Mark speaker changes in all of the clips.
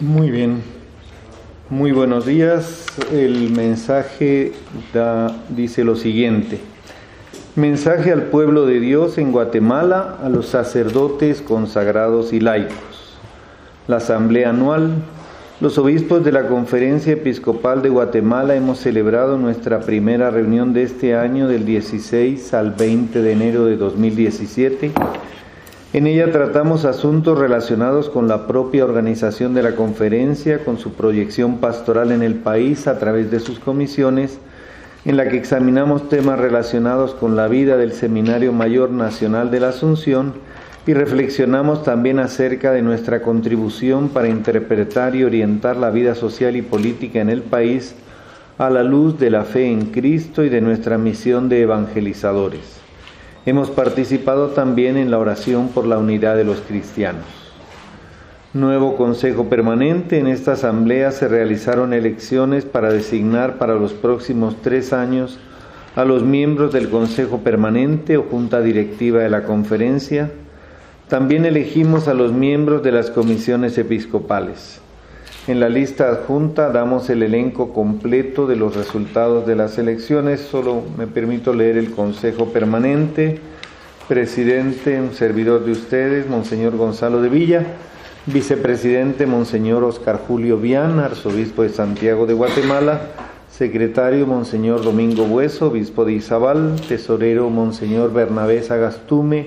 Speaker 1: Muy bien, muy buenos días. El mensaje dice lo siguiente: mensaje al pueblo de Dios en Guatemala, a los sacerdotes, consagrados y laicos. La asamblea anual. Los obispos de la Conferencia Episcopal de Guatemala hemos celebrado nuestra primera reunión de este año del 16 al 20 de enero de 2017. En ella tratamos asuntos relacionados con la propia organización de la conferencia, con su proyección pastoral en el país a través de sus comisiones, en la que examinamos temas relacionados con la vida del Seminario Mayor Nacional de la Asunción y reflexionamos también acerca de nuestra contribución para interpretar y orientar la vida social y política en el país a la luz de la fe en Cristo y de nuestra misión de evangelizadores. Hemos participado también en la oración por la unidad de los cristianos. Nuevo Consejo Permanente. En esta asamblea se realizaron elecciones para designar para los próximos 3 años a los miembros del Consejo Permanente o Junta Directiva de la Conferencia. También elegimos a los miembros de las comisiones episcopales. En la lista adjunta damos el elenco completo de los resultados de las elecciones. Solo me permito leer el Consejo Permanente. Presidente, un servidor de ustedes, Monseñor Gonzalo de Villa. Vicepresidente, Monseñor Oscar Julio Viana, arzobispo de Santiago de Guatemala. Secretario, Monseñor Domingo Bueso, obispo de Izabal. Tesorero, Monseñor Bernabé Sagastume,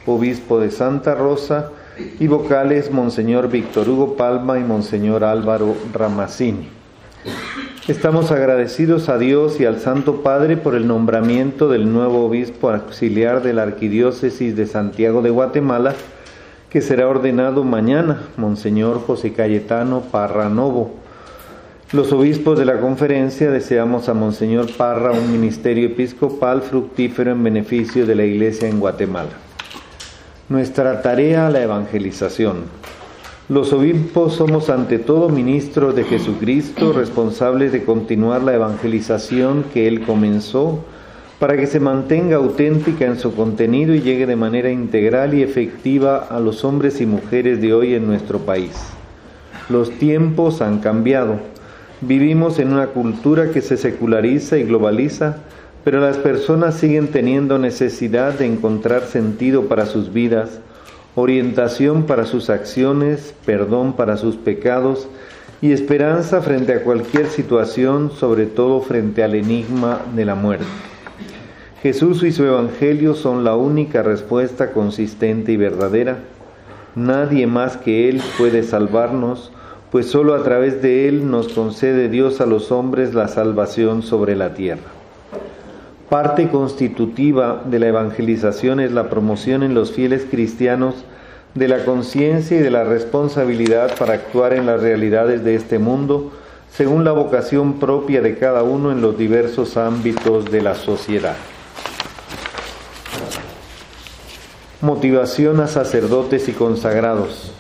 Speaker 1: obispo de Santa Rosa. Y vocales, Monseñor Víctor Hugo Palma y Monseñor Álvaro Ramazzini. Estamos agradecidos a Dios y al Santo Padre por el nombramiento del nuevo obispo auxiliar de la Arquidiócesis de Santiago de Guatemala, que será ordenado mañana, Monseñor José Cayetano Parra Novo. Los obispos de la conferencia deseamos a Monseñor Parra un ministerio episcopal fructífero en beneficio de la Iglesia en Guatemala. Nuestra tarea, la evangelización. Los obispos somos ante todo ministros de Jesucristo, responsables de continuar la evangelización que Él comenzó, para que se mantenga auténtica en su contenido y llegue de manera integral y efectiva a los hombres y mujeres de hoy en nuestro país. Los tiempos han cambiado. Vivimos en una cultura que se seculariza y globaliza, pero las personas siguen teniendo necesidad de encontrar sentido para sus vidas, orientación para sus acciones, perdón para sus pecados y esperanza frente a cualquier situación, sobre todo frente al enigma de la muerte. Jesús y su Evangelio son la única respuesta consistente y verdadera. Nadie más que Él puede salvarnos, pues solo a través de Él nos concede Dios a los hombres la salvación sobre la tierra. Parte constitutiva de la evangelización es la promoción en los fieles cristianos de la conciencia y de la responsabilidad para actuar en las realidades de este mundo, según la vocación propia de cada uno en los diversos ámbitos de la sociedad. Motivación a sacerdotes y consagrados.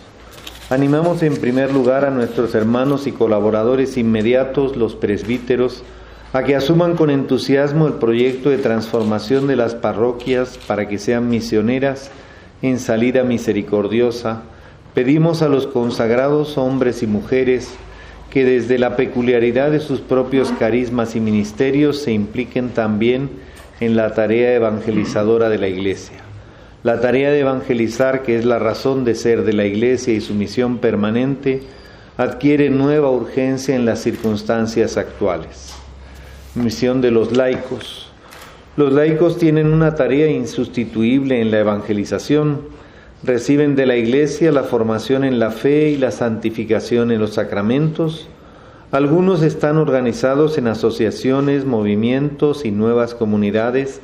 Speaker 1: Animamos en primer lugar a nuestros hermanos y colaboradores inmediatos, los presbíteros, a que asuman con entusiasmo el proyecto de transformación de las parroquias para que sean misioneras en salida misericordiosa. Pedimos a los consagrados, hombres y mujeres, que desde la peculiaridad de sus propios carismas y ministerios se impliquen también en la tarea evangelizadora de la Iglesia. La tarea de evangelizar, que es la razón de ser de la Iglesia y su misión permanente, adquiere nueva urgencia en las circunstancias actuales. Misión de los laicos. Los laicos tienen una tarea insustituible en la evangelización. Reciben de la Iglesia la formación en la fe y la santificación en los sacramentos. Algunos están organizados en asociaciones, movimientos y nuevas comunidades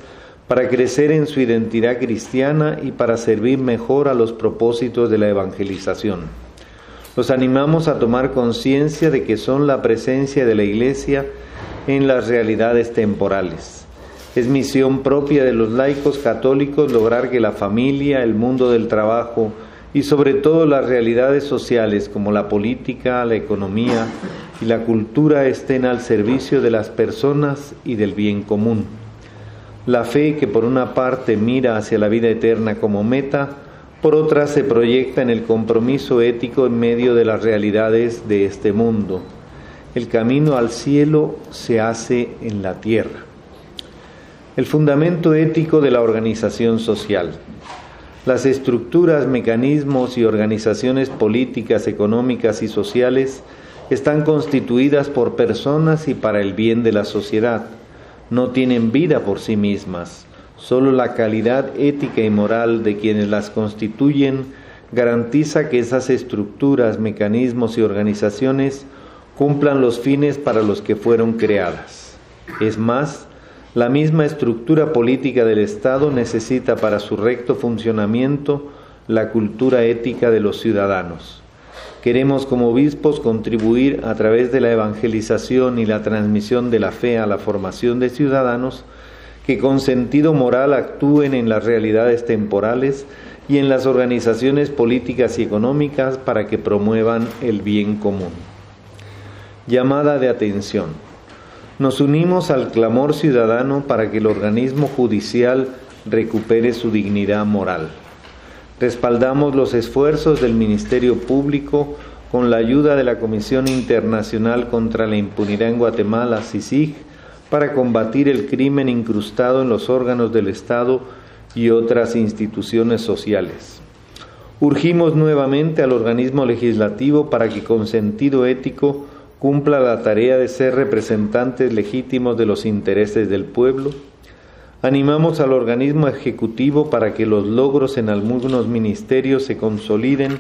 Speaker 1: para crecer en su identidad cristiana y para servir mejor a los propósitos de la evangelización. Los animamos a tomar conciencia de que son la presencia de la Iglesia en las realidades temporales. Es misión propia de los laicos católicos lograr que la familia, el mundo del trabajo y sobre todo las realidades sociales como la política, la economía y la cultura estén al servicio de las personas y del bien común. La fe, que por una parte mira hacia la vida eterna como meta, Por otra, se proyecta en el compromiso ético en medio de las realidades de este mundo. El camino al cielo se hace en la tierra. El fundamento ético de la organización social. Las estructuras, mecanismos y organizaciones políticas, económicas y sociales están constituidas por personas y para el bien de la sociedad. No tienen vida por sí mismas. Solo la calidad ética y moral de quienes las constituyen garantiza que esas estructuras, mecanismos y organizaciones cumplan los fines para los que fueron creadas. Es más, la misma estructura política del Estado necesita para su recto funcionamiento la cultura ética de los ciudadanos. Queremos como obispos contribuir a través de la evangelización y la transmisión de la fe a la formación de ciudadanos que con sentido moral actúen en las realidades temporales y en las organizaciones políticas y económicas para que promuevan el bien común. Llamada de atención. Nos unimos al clamor ciudadano para que el organismo judicial recupere su dignidad moral. Respaldamos los esfuerzos del Ministerio Público con la ayuda de la Comisión Internacional contra la Impunidad en Guatemala, CICIG, para combatir el crimen incrustado en los órganos del Estado y otras instituciones sociales. Urgimos nuevamente al organismo legislativo para que con sentido ético cumpla la tarea de ser representantes legítimos de los intereses del pueblo. Animamos al organismo ejecutivo para que los logros en algunos ministerios se consoliden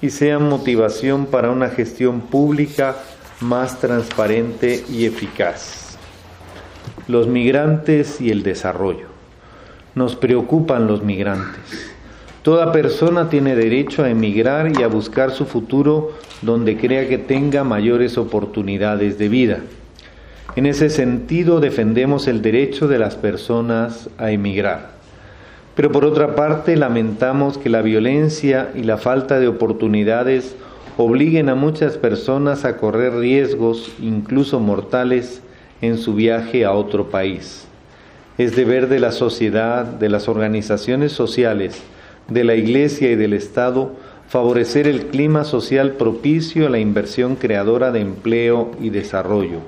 Speaker 1: y sean motivación para una gestión pública más transparente y eficaz. Los migrantes y el desarrollo. Nos preocupan los migrantes. Toda persona tiene derecho a emigrar y a buscar su futuro donde crea que tenga mayores oportunidades de vida. En ese sentido, defendemos el derecho de las personas a emigrar. Pero por otra parte, lamentamos que la violencia y la falta de oportunidades obliguen a muchas personas a correr riesgos, incluso mortales, en su viaje a otro país. Es deber de la sociedad, de las organizaciones sociales, de la Iglesia y del Estado favorecer el clima social propicio a la inversión creadora de empleo y desarrollo.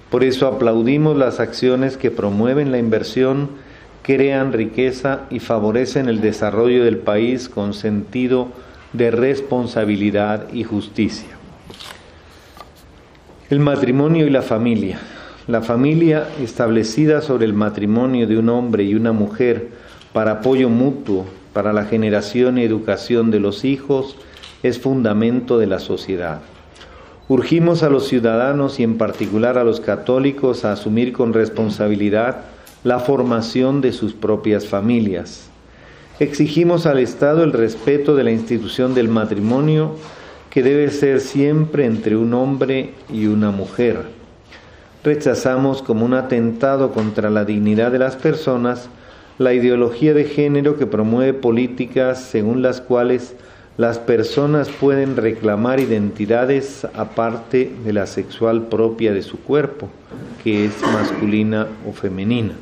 Speaker 1: Por eso aplaudimos las acciones que promueven la inversión, crean riqueza y favorecen el desarrollo del país con sentido de responsabilidad y justicia. El matrimonio y la familia. La familia, establecida sobre el matrimonio de un hombre y una mujer para apoyo mutuo, para la generación y educación de los hijos, es fundamento de la sociedad. Urgimos a los ciudadanos y en particular a los católicos a asumir con responsabilidad la formación de sus propias familias. Exigimos al Estado el respeto de la institución del matrimonio, que debe ser siempre entre un hombre y una mujer. Rechazamos como un atentado contra la dignidad de las personas la ideología de género que promueve políticas según las cuales las personas pueden reclamar identidades aparte de la sexual propia de su cuerpo, que es masculina o femenina.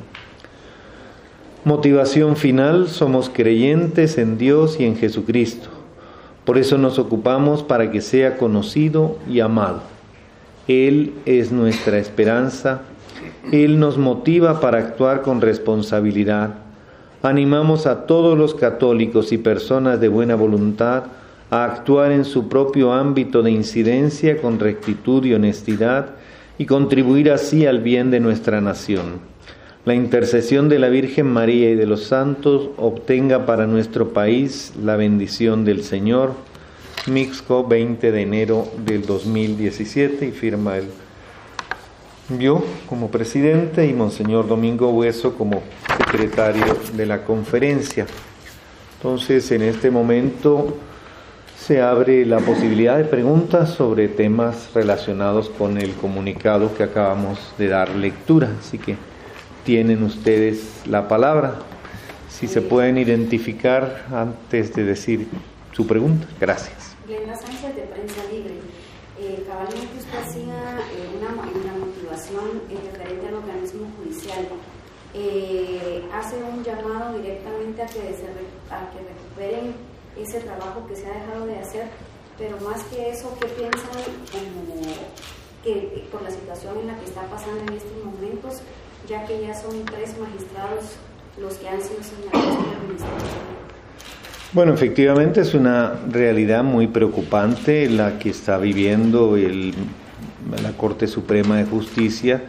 Speaker 1: Motivación final: somos creyentes en Dios y en Jesucristo. Por eso nos ocupamos para que sea conocido y amado. Él es nuestra esperanza. Él nos motiva para actuar con responsabilidad. Animamos a todos los católicos y personas de buena voluntad a actuar en su propio ámbito de incidencia con rectitud y honestidad y contribuir así al bien de nuestra nación. La intercesión de la Virgen María y de los santos obtenga para nuestro país la bendición del Señor. Mixco, 20 de enero del 2017, y firma yo como presidente y Monseñor Domingo Hueso como secretario de la conferencia. Entonces, en este momento se abre la posibilidad de preguntas sobre temas relacionados con el comunicado que acabamos de dar lectura. Así que tienen ustedes la palabra. Si se pueden identificar antes de decir su pregunta. Gracias.
Speaker 2: Glenda Sánchez, de Prensa Libre. Cabalmente usted hacía una motivación referente al organismo judicial. hace un llamado directamente a que recuperen ese trabajo que se ha dejado de hacer, pero más que eso, ¿qué piensan que por la situación en la que está pasando en estos momentos, ya que ya son 3 magistrados los que han sido señalados por el Ministerio de Salud?
Speaker 1: Bueno, efectivamente es una realidad muy preocupante la que está viviendo la Corte Suprema de Justicia.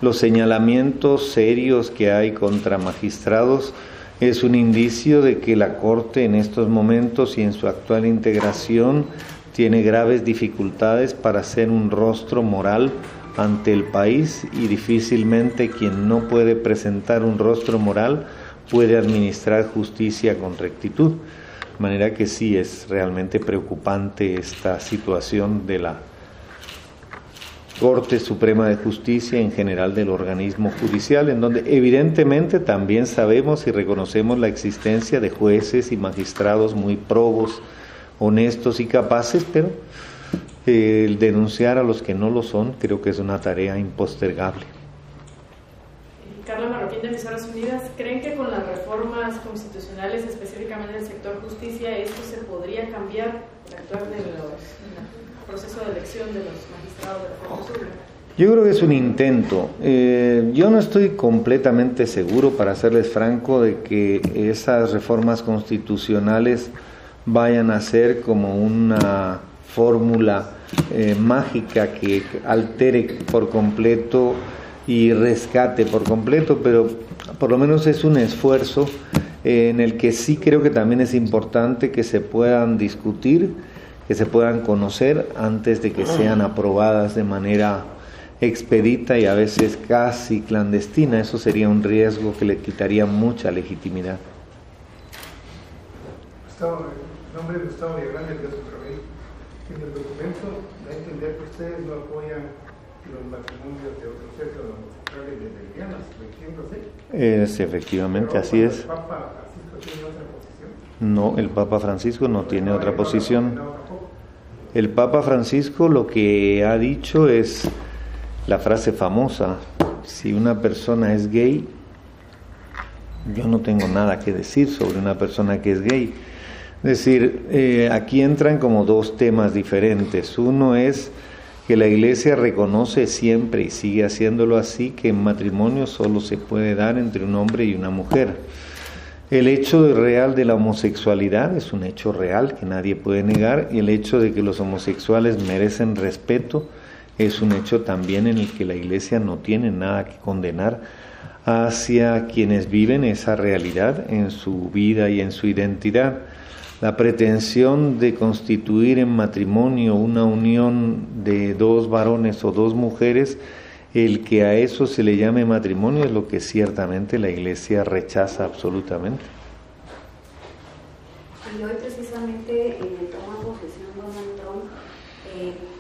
Speaker 1: Los señalamientos serios que hay contra magistrados es un indicio de que la Corte en estos momentos y en su actual integración tiene graves dificultades para ser un rostro moral ante el país, y difícilmente quien no puede presentar un rostro moral puede administrar justicia con rectitud. De manera que sí es realmente preocupante esta situación de la Corte Suprema de Justicia, en general del organismo judicial, en donde evidentemente también sabemos y reconocemos la existencia de jueces y magistrados muy probos, honestos y capaces, pero el denunciar a los que no lo son creo que es una tarea impostergable.
Speaker 3: Carla Marroquín, de Emisoras Unidas, ¿creen que con las reformas constitucionales, específicamente en el sector justicia, esto se podría cambiar, el actuar del proceso de elección de los magistrados de la Corte Suprema?
Speaker 1: Yo creo que es un intento. Yo no estoy completamente seguro, para serles franco, de que esas reformas constitucionales vayan a ser como una fórmula mágica que altere por completo y rescate por completo, pero por lo menos es un esfuerzo en el que sí creo que también es importante que se puedan discutir, que se puedan conocer antes de que sean aprobadas de manera expedita y a veces casi clandestina. Eso sería un riesgo que le quitaría mucha legitimidad.
Speaker 4: En nombre de Gustavo Villagrán, del Dios Israel, en el documento da a entender que ustedes no apoyan los matrimonios de otros sexos, los homosexuales y lesbianas, ¿lo entiendo así?
Speaker 1: Efectivamente,
Speaker 4: pero
Speaker 1: así es.
Speaker 4: ¿El Papa Francisco tiene otra posición?
Speaker 1: No, el Papa Francisco no tiene otra posición. El Papa Francisco lo que ha dicho es la frase famosa: si una persona es gay, yo no tengo nada que decir sobre una persona que es gay. Es decir, aquí entran como 2 temas diferentes. Uno es que la Iglesia reconoce siempre, y sigue haciéndolo así, que en matrimonio solo se puede dar entre un hombre y una mujer. El hecho real de la homosexualidad es un hecho real que nadie puede negar, y el hecho de que los homosexuales merecen respeto es un hecho también en el que la Iglesia no tiene nada que condenar hacia quienes viven esa realidad en su vida y en su identidad. La pretensión de constituir en matrimonio una unión de 2 varones o 2 mujeres, el que a eso se le llame matrimonio, es lo que ciertamente la Iglesia rechaza absolutamente.
Speaker 2: Y hoy precisamente toma posesión Donald Trump.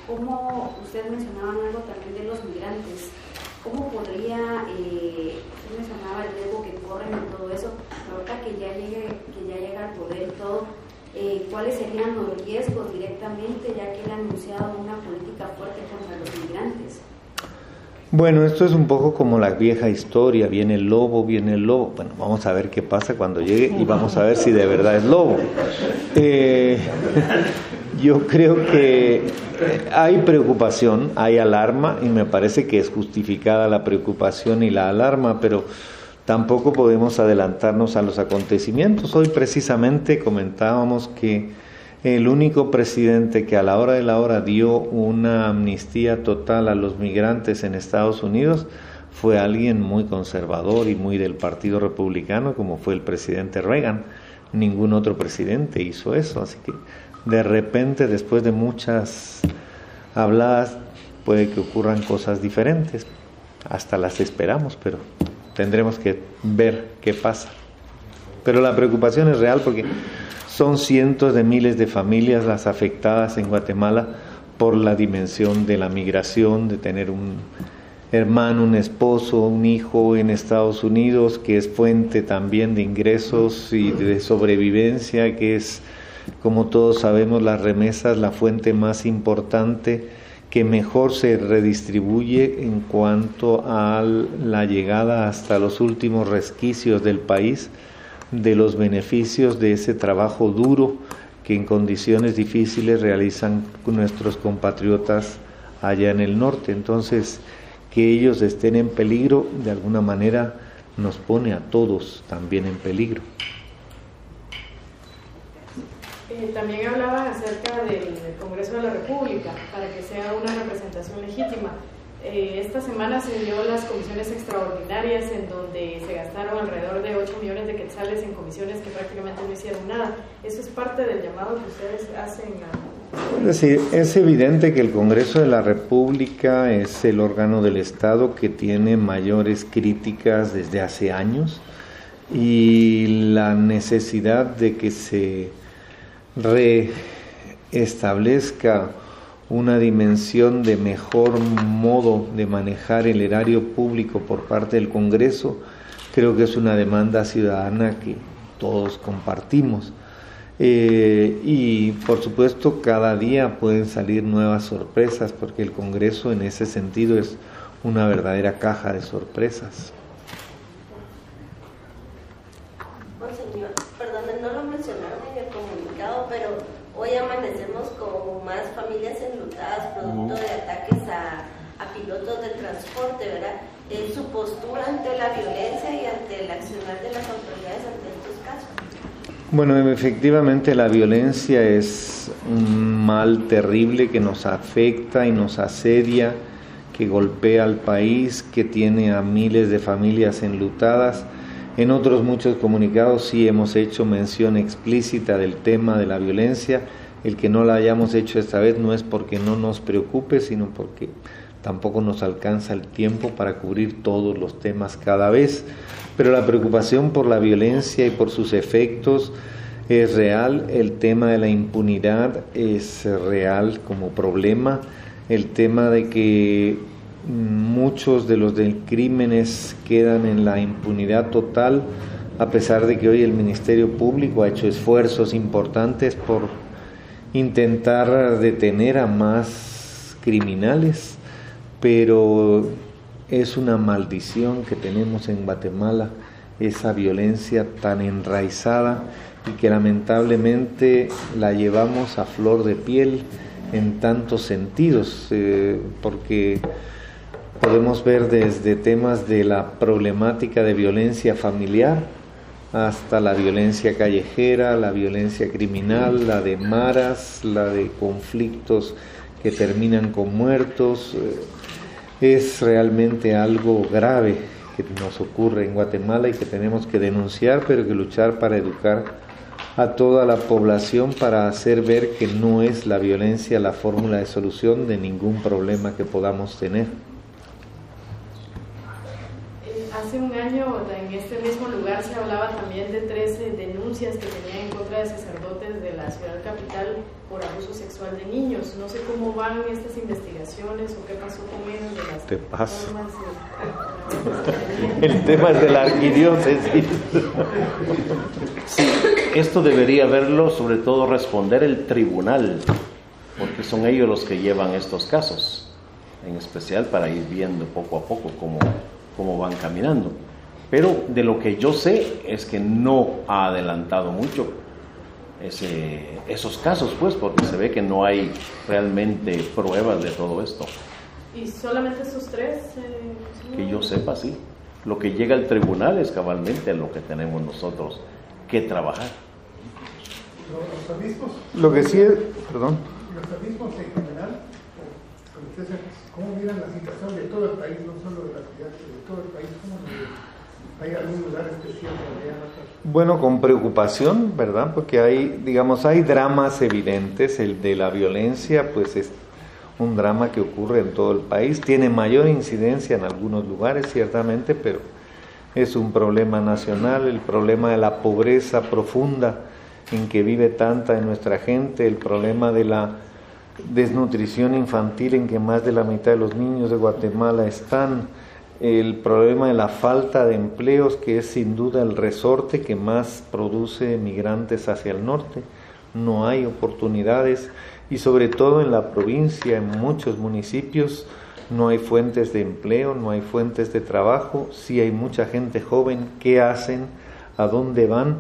Speaker 2: ¿Cómo usted mencionaba algo también de los migrantes? ¿Cómo podría, usted mencionaba el riesgo que corren en todo eso, ahorita que ya llega al poder y todo, ¿cuáles serían los riesgos directamente, ya que él ha anunciado una política fuerte contra los migrantes?
Speaker 1: Bueno, esto es un poco como la vieja historia: viene el lobo, viene el lobo. Bueno, vamos a ver qué pasa cuando llegue y vamos a ver si de verdad es lobo. Yo creo que hay preocupación, hay alarma, y me parece que es justificada la preocupación y la alarma, pero tampoco podemos adelantarnos a los acontecimientos. Hoy precisamente comentábamos que el único presidente que a la hora de la hora dio una amnistía total a los migrantes en Estados Unidos fue alguien muy conservador y muy del Partido Republicano, como fue el presidente Reagan. Ningún otro presidente hizo eso, así que de repente, después de muchas habladas, puede que ocurran cosas diferentes. Hasta las esperamos, pero tendremos que ver qué pasa. Pero la preocupación es real, porque son cientos de miles de familias las afectadas en Guatemala por la dimensión de la migración, de tener un hermano, un esposo, un hijo en Estados Unidos, que es fuente también de ingresos y de sobrevivencia, que es, como todos sabemos, las remesas, la fuente más importante que mejor se redistribuye en cuanto a la llegada hasta los últimos resquicios del país de los beneficios de ese trabajo duro que en condiciones difíciles realizan nuestros compatriotas allá en el norte. Entonces, que ellos estén en peligro, de alguna manera nos pone a todos también en peligro.
Speaker 3: También hablaban acerca del Congreso de la República, para que sea una representación legítima. Esta semana se dio las comisiones extraordinarias, en donde se gastaron alrededor de 8 millones de quetzales en comisiones que prácticamente no hicieron nada. ¿Eso es parte del llamado que ustedes hacen a...?
Speaker 1: Es decir, es evidente que el Congreso de la República es el órgano del Estado que tiene mayores críticas desde hace años, y la necesidad de que se reestablezca una dimensión de mejor modo de manejar el erario público por parte del Congreso, creo que es una demanda ciudadana que todos compartimos. Y por supuesto cada día pueden salir nuevas sorpresas, porque el Congreso en ese sentido es una verdadera caja de sorpresas.
Speaker 5: Monseñor, perdón, no lo mencionaron en el comunicado, pero hoy amanecemos con más familias enlutadas producto de ataques a pilotos del transporte, ¿verdad? Su postura ante la violencia y ante el accionar de las autoridades ante estos casos.
Speaker 1: Bueno, efectivamente la violencia es un mal terrible que nos afecta y nos asedia, que golpea al país, que tiene a miles de familias enlutadas. En otros muchos comunicados sí hemos hecho mención explícita del tema de la violencia. El que no la hayamos hecho esta vez no es porque no nos preocupe, sino porque tampoco nos alcanza el tiempo para cubrir todos los temas cada vez. Pero la preocupación por la violencia y por sus efectos es real. El tema de la impunidad es real como problema. El tema de que muchos de los crímenes quedan en la impunidad total, a pesar de que hoy el Ministerio Público ha hecho esfuerzos importantes por intentar detener a más criminales, pero es una maldición que tenemos en Guatemala, esa violencia tan enraizada y que lamentablemente la llevamos a flor de piel en tantos sentidos, porque podemos ver desde temas de la problemática de violencia familiar hasta la violencia callejera, la violencia criminal, la de maras, la de conflictos que terminan con muertos. Es realmente algo grave que nos ocurre en Guatemala y que tenemos que denunciar, pero que luchar para educar a toda la población para hacer ver que no es la violencia la fórmula de solución de ningún problema que podamos tener.
Speaker 3: Hace un año en este mismo lugar se hablaba también de 13 denuncias que tenían en contra de sacerdotes de la ciudad capital por abuso sexual de niños. No sé cómo van estas investigaciones o qué pasó con ellos. De las
Speaker 1: ¿Qué pasa?
Speaker 3: Y...
Speaker 1: El tema es de la arquidiócesis.
Speaker 6: Sí, esto debería verlo, sobre todo responder el tribunal, porque son ellos los que llevan estos casos, en especial para ir viendo poco a poco cómo van caminando. Pero de lo que yo sé es que no ha adelantado mucho esos casos, pues, porque se ve que no hay realmente pruebas de todo esto.
Speaker 3: ¿Y solamente esos 3?
Speaker 6: Que yo sepa, sí. Lo que llega al tribunal es cabalmente lo que tenemos nosotros que trabajar.
Speaker 4: Los obispos.
Speaker 1: Lo que sí es, perdón.
Speaker 4: Los obispos en general, ¿cómo miran la situación de todo el país, no solo de la ciudad, de todo el país? ¿Cómo hay algún lugar especial donde vean otras?
Speaker 1: Bueno, con preocupación, ¿verdad? Porque hay dramas evidentes. El de la violencia, pues es un drama que ocurre en todo el país. Tiene mayor incidencia en algunos lugares, ciertamente, pero es un problema nacional. El problema de la pobreza profunda en que vive tanta de nuestra gente, el problema de la desnutrición infantil en que más de la mitad de los niños de Guatemala están, el problema de la falta de empleos, que es sin duda el resorte que más produce migrantes hacia el norte, no hay oportunidades y sobre todo en la provincia, en muchos municipios, no hay fuentes de empleo, no hay fuentes de trabajo, sí hay mucha gente joven. ¿Qué hacen? ¿A dónde van?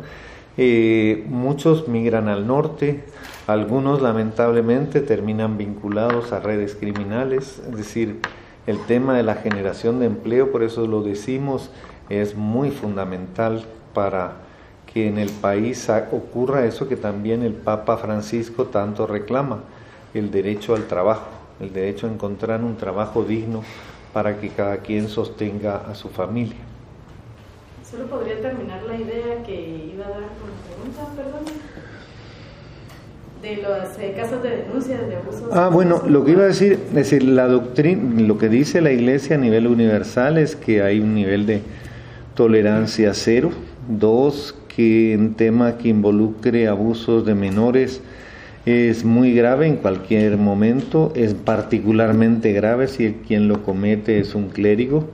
Speaker 1: Muchos migran al norte, algunos lamentablemente terminan vinculados a redes criminales, es decir, el tema de la generación de empleo, por eso lo decimos, es muy fundamental para que en el país ocurra eso que también el Papa Francisco tanto reclama, el derecho al trabajo, el derecho a encontrar un trabajo digno para que cada quien sostenga a su familia.
Speaker 3: Solo podría terminar la idea que iba a dar con la pregunta, perdón, de los casos de denuncias de abusos.
Speaker 1: Bueno, lo que iba a decir, es decir, la doctrina, lo que dice la Iglesia a nivel universal es que hay un nivel de tolerancia cero. 2, que en tema que involucre abusos de menores es muy grave en cualquier momento, es particularmente grave si quien lo comete es un clérigo.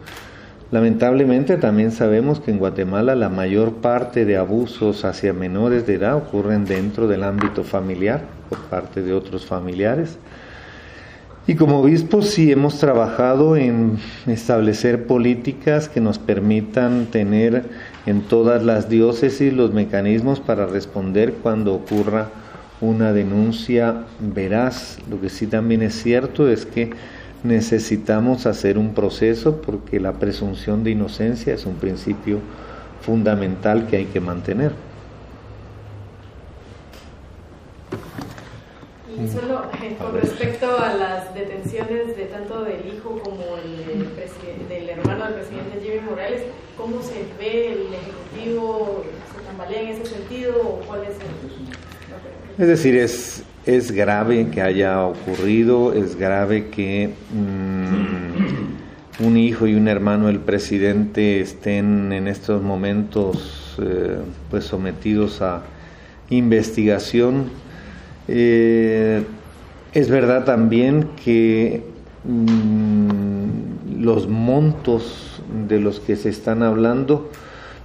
Speaker 1: Lamentablemente también sabemos que en Guatemala la mayor parte de abusos hacia menores de edad ocurren dentro del ámbito familiar, por parte de otros familiares. Y como obispos sí hemos trabajado en establecer políticas que nos permitan tener en todas las diócesis los mecanismos para responder cuando ocurra una denuncia veraz. Lo que sí también es cierto es que necesitamos hacer un proceso porque la presunción de inocencia es un principio fundamental que hay que mantener.
Speaker 3: Y solo con respecto a las detenciones de tanto del hijo como del hermano del presidente Jimmy Morales, ¿cómo se ve el Ejecutivo? ¿Se tambalea en ese sentido o cuál es el...?
Speaker 1: Es decir, es grave que haya ocurrido, es grave que un hijo y un hermano del presidente estén en estos momentos pues sometidos a investigación. Es verdad también que los montos de los que se están hablando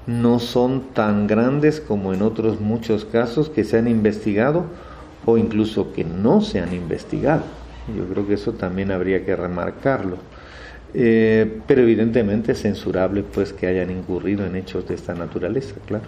Speaker 1: no son tan grandes como en otros muchos casos que se han investigado o incluso que no se han investigado. Yo creo que eso también habría que remarcarlo. Pero evidentemente es censurable pues que hayan incurrido en hechos de esta naturaleza, claro.